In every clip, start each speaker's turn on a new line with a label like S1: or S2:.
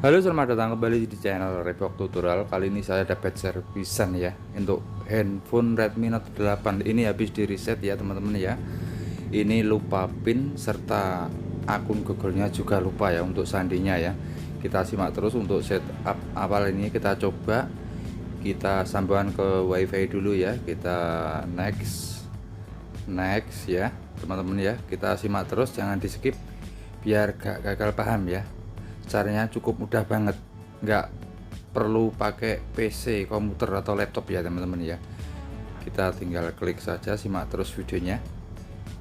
S1: Halo, selamat datang kembali di channel Repok Tutorial. Kali ini saya dapat servisan ya untuk handphone Redmi Note 8. Ini habis di reset ya teman-teman ya. Ini lupa PIN serta akun Google-nya juga lupa ya untuk sandinya ya. Kita simak terus untuk setup awal ini. Kita coba kita sambungan ke WiFi dulu ya. Kita next ya teman-teman ya. Kita simak terus, jangan di skip biar gak gagal paham ya. Caranya cukup mudah banget, nggak perlu pakai PC, komputer atau laptop ya teman-teman ya. Kita tinggal klik saja, simak terus videonya.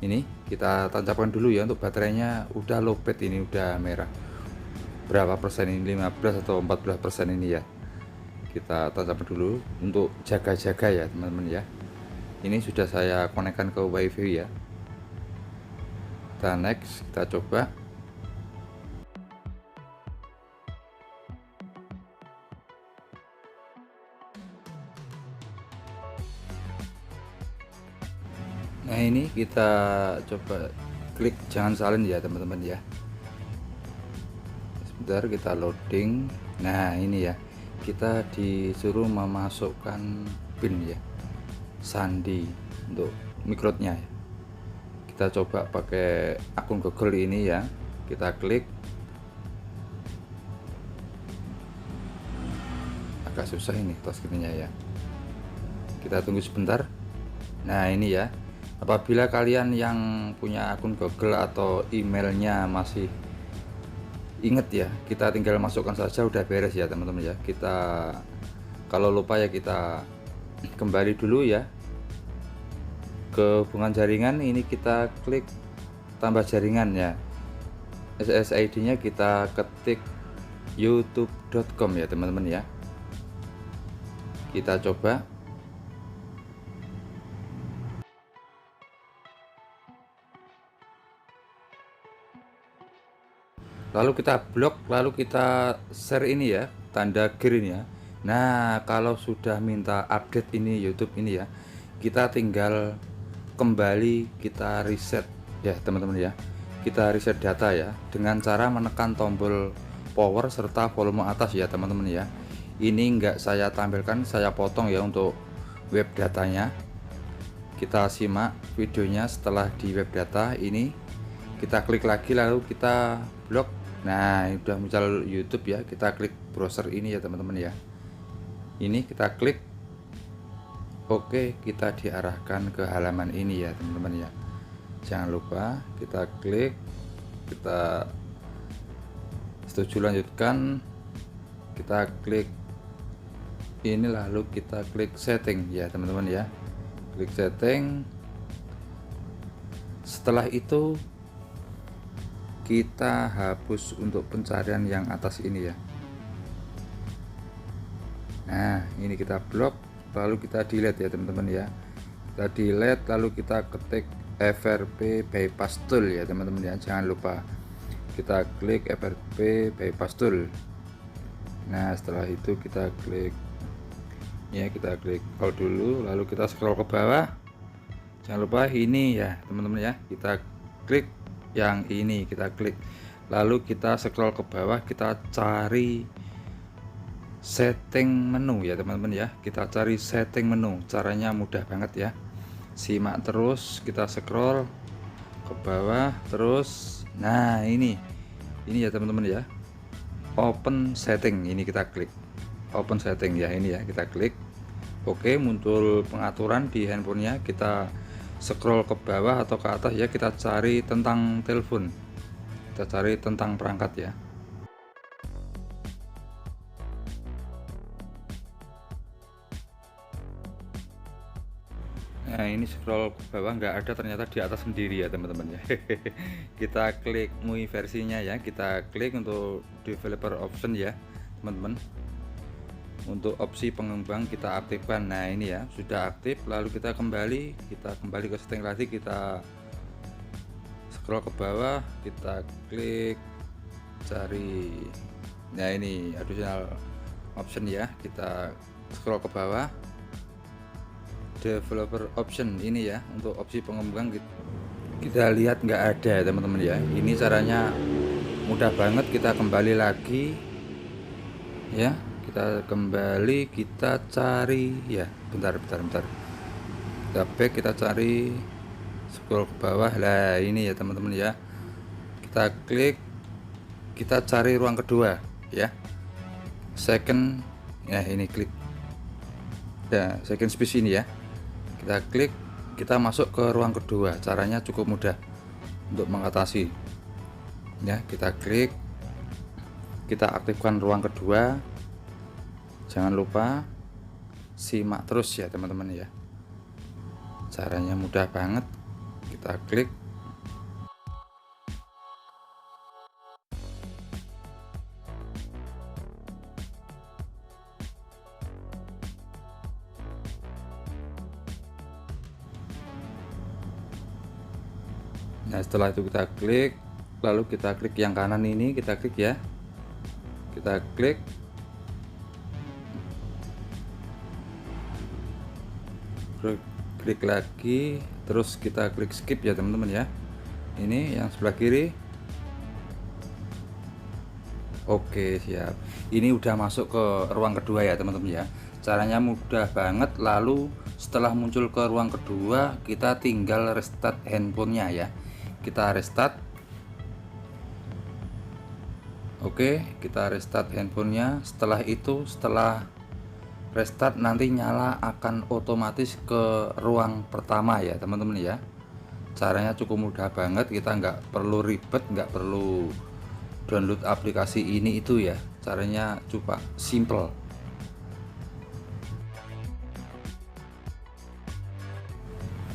S1: Ini kita tancapkan dulu ya. Untuk baterainya udah lowbat, ini udah merah. Berapa persen ini, 15 atau 14% ini ya. Kita tancapkan dulu untuk jaga-jaga ya teman-teman ya. Ini sudah saya konekkan ke WiFi ya. Kita next, kita coba. Nah, ini kita coba klik jangan salin ya teman-teman ya. Sebentar, kita loading. Nah, ini ya, kita disuruh memasukkan PIN ya, sandi untuk microtnya ya. Kita coba pakai akun Google ini ya. Kita klik. Agak susah ini touchscreen-nya ya. Kita tunggu sebentar. Nah, ini ya, apabila kalian yang punya akun Google atau emailnya masih inget ya, kita tinggal masukkan saja, udah beres ya teman-teman ya. Kita kalau lupa ya kita kembali dulu ya ke hubungan jaringan. Ini kita klik tambah jaringan ya. SSID nya kita ketik youtube.com ya teman-teman ya. Kita coba. Lalu kita blok, lalu kita share ini ya, tanda green ya. Nah, kalau sudah minta update ini YouTube ini ya, kita tinggal kembali, kita reset ya teman-teman ya. Kita reset data ya dengan cara menekan tombol power serta volume atas ya teman-teman ya. Ini enggak saya tampilkan, saya potong ya untuk web datanya. Kita simak videonya setelah di web data ini. Kita klik lagi lalu kita blok. Nah, ini udah muncul YouTube ya. Kita klik browser ini ya teman-teman ya. Ini kita klik. Oke, kita diarahkan ke halaman ini ya teman-teman ya. Jangan lupa kita klik, kita setuju lanjutkan, kita klik ini lalu kita klik setting ya teman-teman ya. Klik setting. Setelah itu kita hapus untuk pencarian yang atas ini ya. Nah, ini kita blok lalu kita delete ya teman-teman ya. Kita delete lalu kita ketik FRP bypass tool ya teman-teman ya. Jangan lupa kita klik FRP bypass tool. Nah, setelah itu kita klik ya, kita klik all dulu lalu kita scroll ke bawah. Jangan lupa ini ya teman-teman ya, kita klik yang ini, kita klik lalu kita scroll ke bawah, kita cari setting menu ya teman-teman ya. Kita cari setting menu, caranya mudah banget ya, simak terus. Kita scroll ke bawah terus. Nah, ini ya teman-teman ya, open setting. Ini kita klik open setting ya, ini ya kita klik. Oke, muncul pengaturan di handphonenya. Kita scroll ke bawah atau ke atas ya, kita cari tentang telepon, kita cari tentang perangkat ya. Nah, ini scroll ke bawah nggak ada, ternyata di atas sendiri ya teman-teman ya. Kita klik MUI versinya ya, kita klik untuk developer option ya teman-teman. Untuk opsi pengembang kita aktifkan. Nah, ini ya sudah aktif. Lalu kita kembali ke setting lagi, kita scroll ke bawah, kita klik cari. Nah, ini additional option ya, kita scroll ke bawah, developer option ini ya, untuk opsi pengembang kita lihat nggak ada ya teman-teman ya. Ini caranya mudah banget. Kita kembali lagi ya. Kita kembali, kita cari ya, bentar, kita back, kita cari, scroll ke bawah. Lah ini ya teman-teman ya, kita klik, kita cari ruang kedua ya, second ya, ini klik ya, second space ini ya, kita klik, kita masuk ke ruang kedua. Caranya cukup mudah untuk mengatasi ya. Kita klik, kita aktifkan ruang kedua. Jangan lupa simak terus ya teman-teman ya, caranya mudah banget. Kita klik, nah setelah itu kita klik, lalu kita klik yang kanan ini, kita klik ya, kita klik, klik lagi, terus kita klik skip ya teman-teman ya. Ini yang sebelah kiri. Oke, siap. Ini udah masuk ke ruang kedua ya teman-teman ya. Caranya mudah banget. Lalu setelah muncul ke ruang kedua, kita tinggal restart handphonenya ya. Kita restart. Oke, kita restart handphonenya. Setelah itu, setelah restart nanti nyala akan otomatis ke ruang pertama ya teman-teman ya. Caranya cukup mudah banget, kita nggak perlu ribet, nggak perlu download aplikasi ini itu ya. Caranya coba simple.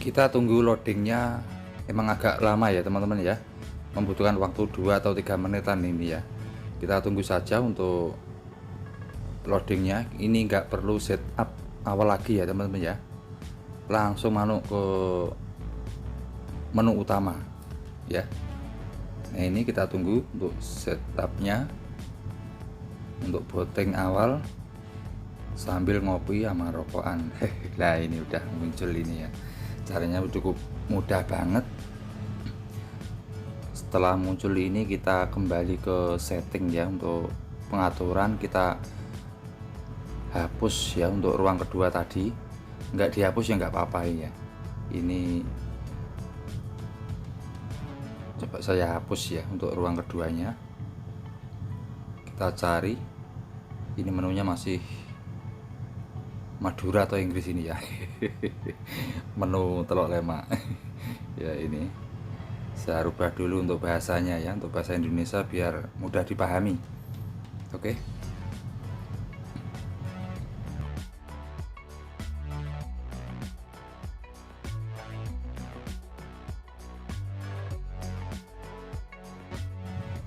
S1: Kita tunggu loadingnya, emang agak lama ya teman-teman ya, membutuhkan waktu 2 atau 3 menitan ini ya. Kita tunggu saja untuk loadingnya. Ini nggak perlu setup awal lagi ya teman-teman ya, langsung masuk ke menu utama ya. Nah ini kita tunggu untuk setupnya, untuk booting awal sambil ngopi sama rokokan. Nah ini udah muncul ini ya, caranya cukup mudah banget. Setelah muncul ini kita kembali ke setting ya, untuk pengaturan kita hapus ya untuk ruang kedua tadi. Nggak dihapus ya nggak apa-apa ya. Ini coba saya hapus ya untuk ruang keduanya. Kita cari, ini menunya masih Madura atau Inggris ini ya. Menu telok lemak. Ya ini saya rubah dulu untuk bahasanya ya, untuk bahasa Indonesia biar mudah dipahami. Oke.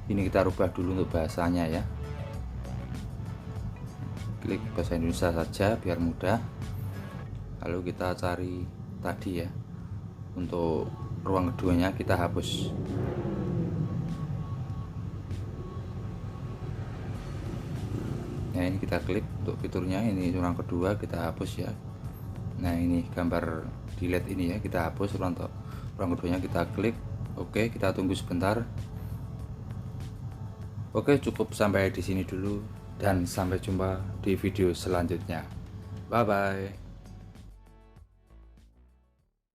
S1: Ini kita rubah dulu untuk bahasanya ya. Klik bahasa Indonesia saja biar mudah. Lalu kita cari tadi ya, untuk ruang keduanya kita hapus. Nah ini kita klik untuk fiturnya, ini ruang kedua kita hapus ya. Nah ini gambar delete ini ya, kita hapus ruang keduanya, kita klik. Oke, kita tunggu sebentar. Oke, cukup sampai di sini dulu, dan sampai jumpa di video selanjutnya. Bye bye.